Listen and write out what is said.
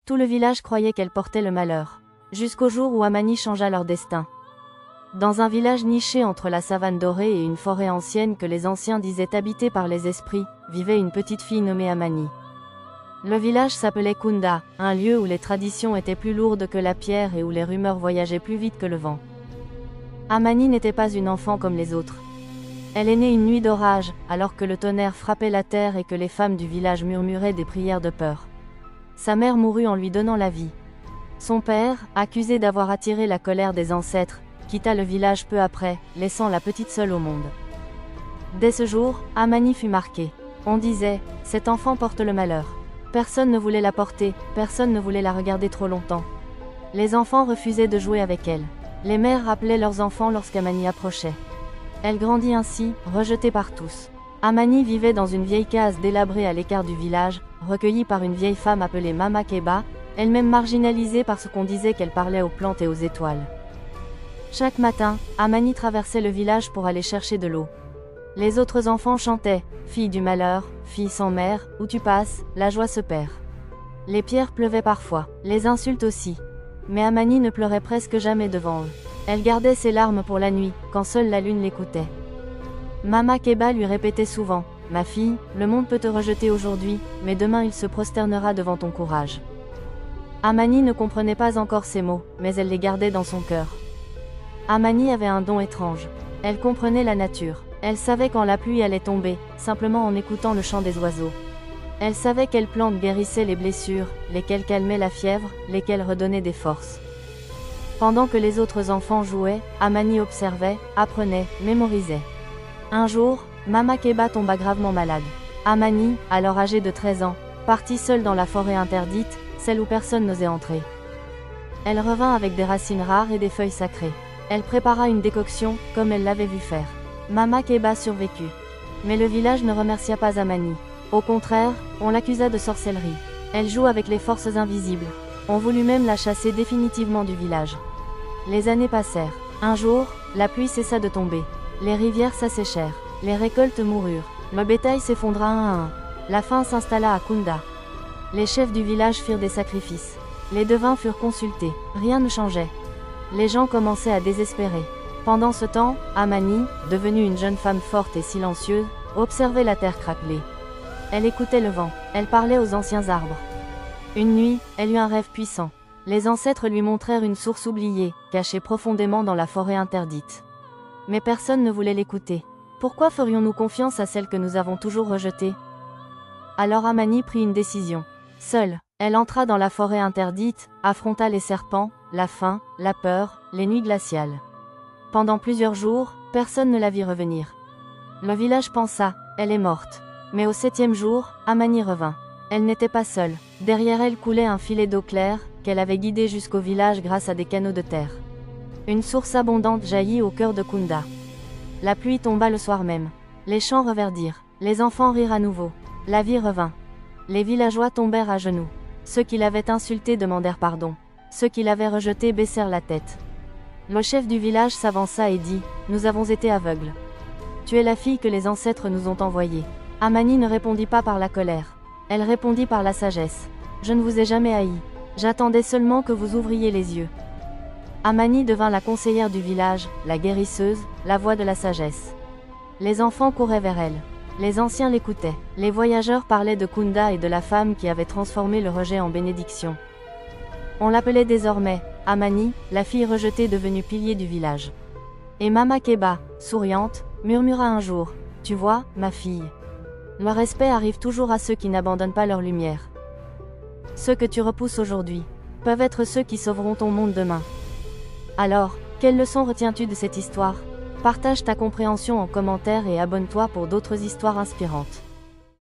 Tout le village croyait qu'elle portait le malheur. Jusqu'au jour où Amani changea leur destin. Dans un village niché entre la savane dorée et une forêt ancienne que les anciens disaient habitée par les esprits, vivait une petite fille nommée Amani. Le village s'appelait Kunda, un lieu où les traditions étaient plus lourdes que la pierre et où les rumeurs voyageaient plus vite que le vent. Amani n'était pas une enfant comme les autres. Elle est née une nuit d'orage, alors que le tonnerre frappait la terre et que les femmes du village murmuraient des prières de peur. Sa mère mourut en lui donnant la vie. Son père, accusé d'avoir attiré la colère des ancêtres, quitta le village peu après, laissant la petite seule au monde. Dès ce jour, Amani fut marquée. On disait, cet enfant porte le malheur. Personne ne voulait la porter, personne ne voulait la regarder trop longtemps. Les enfants refusaient de jouer avec elle. Les mères rappelaient leurs enfants lorsqu'Amani approchait. Elle grandit ainsi, rejetée par tous. Amani vivait dans une vieille case délabrée à l'écart du village, recueillie par une vieille femme appelée Mama Keba, elle-même marginalisée parce qu'on disait qu'elle parlait aux plantes et aux étoiles. Chaque matin, Amani traversait le village pour aller chercher de l'eau. Les autres enfants chantaient « Fille du malheur, fille sans mère, où tu passes, la joie se perd ». Les pierres pleuvaient parfois, les insultes aussi. Mais Amani ne pleurait presque jamais devant eux. Elle gardait ses larmes pour la nuit, quand seule la lune l'écoutait. Mama Keba lui répétait souvent « Ma fille, le monde peut te rejeter aujourd'hui, mais demain il se prosternera devant ton courage ». Amani ne comprenait pas encore ces mots, mais elle les gardait dans son cœur. Amani avait un don étrange. Elle comprenait la nature. Elle savait quand la pluie allait tomber, simplement en écoutant le chant des oiseaux. Elle savait quelles plantes guérissaient les blessures, lesquelles calmaient la fièvre, lesquelles redonnaient des forces. Pendant que les autres enfants jouaient, Amani observait, apprenait, mémorisait. Un jour, Mama Keba tomba gravement malade. Amani, alors âgée de 13 ans, partit seule dans la forêt interdite, celle où personne n'osait entrer. Elle revint avec des racines rares et des feuilles sacrées. Elle prépara une décoction, comme elle l'avait vu faire. Mama Keba survécut. Mais le village ne remercia pas Amani. Au contraire, on l'accusa de sorcellerie. Elle joue avec les forces invisibles. On voulut même la chasser définitivement du village. Les années passèrent. Un jour, la pluie cessa de tomber. Les rivières s'asséchèrent. Les récoltes moururent. Le bétail s'effondra un à un. La faim s'installa à Kunda. Les chefs du village firent des sacrifices. Les devins furent consultés. Rien ne changeait. Les gens commençaient à désespérer. Pendant ce temps, Amani, devenue une jeune femme forte et silencieuse, observait la terre craqueler. Elle écoutait le vent. Elle parlait aux anciens arbres. Une nuit, elle eut un rêve puissant. Les ancêtres lui montrèrent une source oubliée, cachée profondément dans la forêt interdite. Mais personne ne voulait l'écouter. Pourquoi ferions-nous confiance à celle que nous avons toujours rejetée? Alors Amani prit une décision. Seule, elle entra dans la forêt interdite, affronta les serpents, la faim, la peur, les nuits glaciales. Pendant plusieurs jours, personne ne la vit revenir. Le village pensa, elle est morte. Mais au 7e jour, Amani revint. Elle n'était pas seule. Derrière elle coulait un filet d'eau claire, qu'elle avait guidé jusqu'au village grâce à des canaux de terre. Une source abondante jaillit au cœur de Kunda. La pluie tomba le soir même. Les champs reverdirent. Les enfants rirent à nouveau. La vie revint. Les villageois tombèrent à genoux. Ceux qui l'avaient insulté demandèrent pardon. Ceux qui l'avaient rejeté baissèrent la tête. Le chef du village s'avança et dit « Nous avons été aveugles. Tu es la fille que les ancêtres nous ont envoyée. » Amani ne répondit pas par la colère. Elle répondit par la sagesse. « Je ne vous ai jamais haï. J'attendais seulement que vous ouvriez les yeux. » Amani devint la conseillère du village, la guérisseuse, la voix de la sagesse. Les enfants couraient vers elle. Les anciens l'écoutaient. Les voyageurs parlaient de Kunda et de la femme qui avait transformé le rejet en bénédiction. On l'appelait désormais Amani, la fille rejetée devenue pilier du village. Et Mama Keba, souriante, murmura un jour « Tu vois, ma fille. Le respect arrive toujours à ceux qui n'abandonnent pas leur lumière. Ceux que tu repousses aujourd'hui peuvent être ceux qui sauveront ton monde demain. » Alors, quelle leçon retiens-tu de cette histoire? Partage ta compréhension en commentaire et abonne-toi pour d'autres histoires inspirantes.